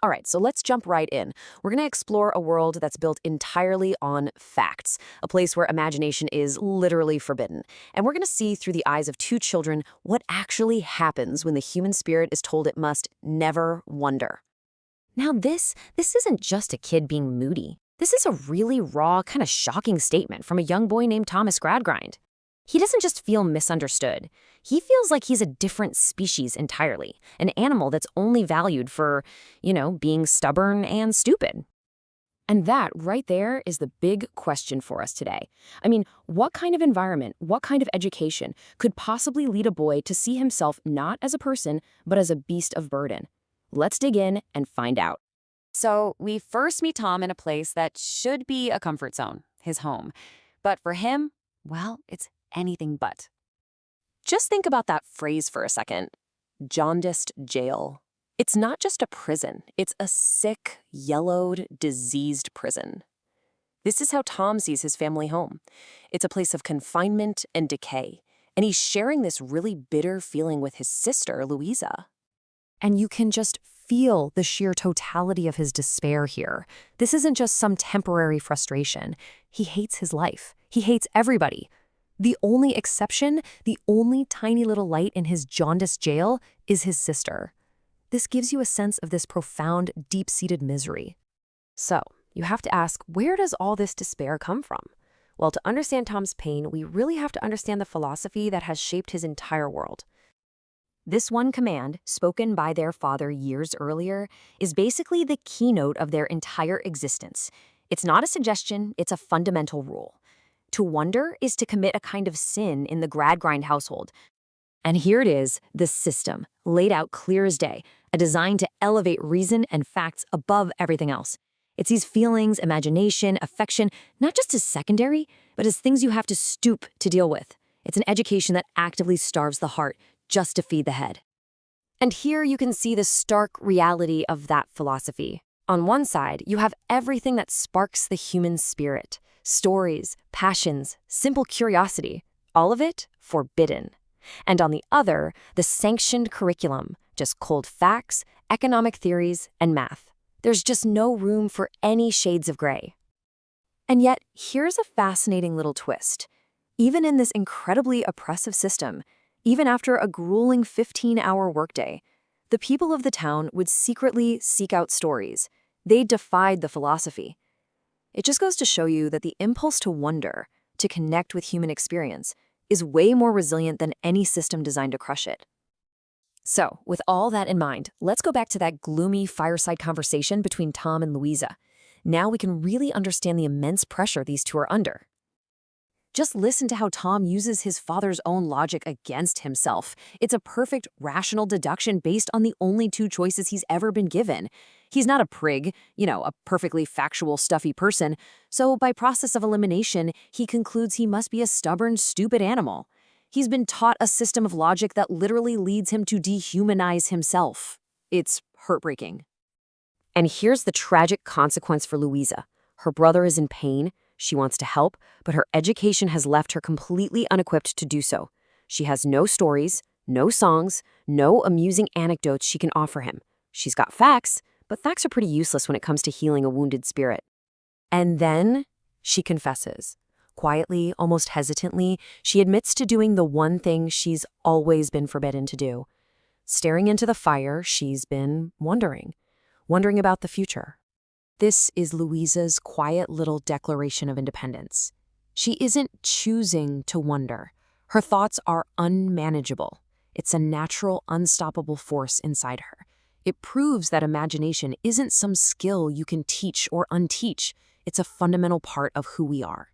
All right, so let's jump right in. We're going to explore a world that's built entirely on facts, a place where imagination is literally forbidden. And we're going to see through the eyes of two children what actually happens when the human spirit is told it must never wonder. Now this isn't just a kid being moody. This is a really raw, kind of shocking statement from a young boy named Thomas Gradgrind. He doesn't just feel misunderstood. He feels like he's a different species entirely, an animal that's only valued for, being stubborn and stupid. And that right there is the big question for us today. I mean, what kind of environment, what kind of education could possibly lead a boy to see himself not as a person, but as a beast of burden? Let's dig in and find out. So, we first meet Tom in a place that should be a comfort zone, his home. But for him, well, it's anything but. Just think about that phrase for a second. Jaundiced jail. It's not just a prison, it's a sick, yellowed, diseased prison. This is how Tom sees his family home. It's a place of confinement and decay. And he's sharing this really bitter feeling with his sister, Louisa. And you can just feel the sheer totality of his despair here. This isn't just some temporary frustration. He hates his life. He hates everybody. The only exception, the only tiny little light in his jaundiced jail is his sister. This gives you a sense of this profound, deep-seated misery. So, you have to ask, where does all this despair come from? Well, to understand Tom's pain, we really have to understand the philosophy that has shaped his entire world. This one command, spoken by their father years earlier, is basically the keynote of their entire existence. It's not a suggestion, it's a fundamental rule. To wonder is to commit a kind of sin in the Gradgrind household. And here it is, the system, laid out clear as day, a design to elevate reason and facts above everything else. It sees feelings, imagination, affection, not just as secondary, but as things you have to stoop to deal with. It's an education that actively starves the heart just to feed the head. And here you can see the stark reality of that philosophy. On one side, you have everything that sparks the human spirit. Stories, passions, simple curiosity, all of it forbidden. And on the other, the sanctioned curriculum, just cold facts, economic theories, and math. There's just no room for any shades of gray. And yet, here's a fascinating little twist. Even in this incredibly oppressive system, even after a grueling 15-hour workday, the people of the town would secretly seek out stories. They defied the philosophy. It just goes to show you that the impulse to wonder, to connect with human experience, is way more resilient than any system designed to crush it. So, with all that in mind, let's go back to that gloomy fireside conversation between Tom and Louisa. Now we can really understand the immense pressure these two are under. Just listen to how Tom uses his father's own logic against himself. It's a perfect, rational deduction based on the only two choices he's ever been given. He's not a prig, a perfectly factual, stuffy person. So by process of elimination, he concludes he must be a stubborn, stupid animal. He's been taught a system of logic that literally leads him to dehumanize himself. It's heartbreaking. And here's the tragic consequence for Louisa. Her brother is in pain. She wants to help, but her education has left her completely unequipped to do so. She has no stories, no songs, no amusing anecdotes she can offer him. She's got facts, but facts are pretty useless when it comes to healing a wounded spirit. And then she confesses. Quietly, almost hesitantly, she admits to doing the one thing she's always been forbidden to do. Staring into the fire, she's been wondering about the future. This is Louisa's quiet little declaration of independence. She isn't choosing to wonder. Her thoughts are unmanageable. It's a natural, unstoppable force inside her. It proves that imagination isn't some skill you can teach or unteach. It's a fundamental part of who we are.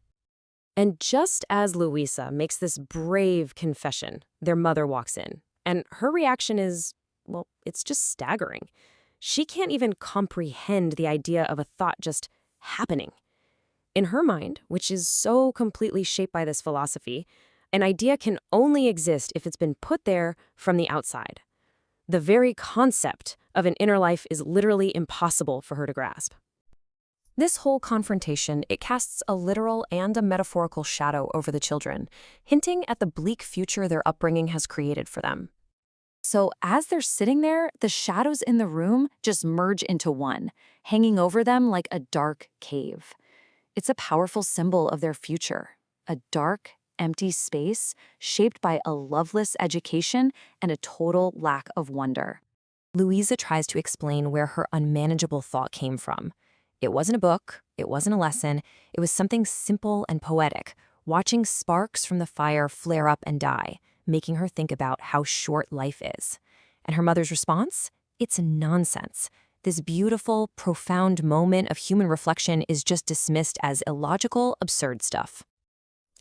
And just as Louisa makes this brave confession, their mother walks in. And her reaction is, well, it's just staggering. She can't even comprehend the idea of a thought just happening. In her mind, which is so completely shaped by this philosophy, an idea can only exist if it's been put there from the outside. The very concept of an inner life is literally impossible for her to grasp. This whole confrontation, it casts a literal and a metaphorical shadow over the children, hinting at the bleak future their upbringing has created for them. So as they're sitting there, the shadows in the room just merge into one, hanging over them like a dark cave. It's a powerful symbol of their future, a dark, empty space shaped by a loveless education and a total lack of wonder. Louisa tries to explain where her unmanageable thought came from. It wasn't a book, it wasn't a lesson, it was something simple and poetic, watching sparks from the fire flare up and die, making her think about how short life is. And her mother's response? It's nonsense. This beautiful, profound moment of human reflection is just dismissed as illogical, absurd stuff.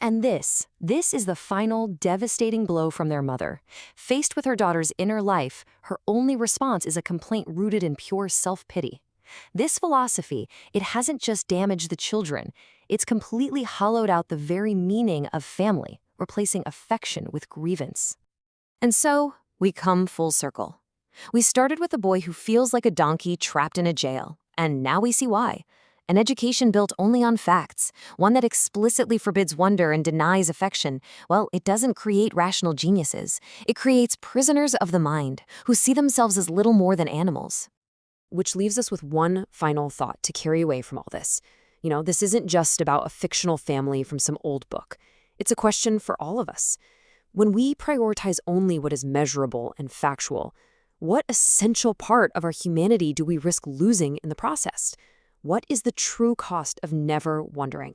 And this is the final devastating blow from their mother. Faced with her daughter's inner life, her only response is a complaint rooted in pure self-pity. This philosophy, it hasn't just damaged the children, it's completely hollowed out the very meaning of family, replacing affection with grievance. And so, we come full circle. We started with a boy who feels like a donkey trapped in a jail, and now we see why. An education built only on facts, one that explicitly forbids wonder and denies affection, well, it doesn't create rational geniuses. It creates prisoners of the mind, who see themselves as little more than animals. Which leaves us with one final thought to carry away from all this. This isn't just about a fictional family from some old book. It's a question for all of us. When we prioritize only what is measurable and factual, what essential part of our humanity do we risk losing in the process? What is the true cost of never wondering?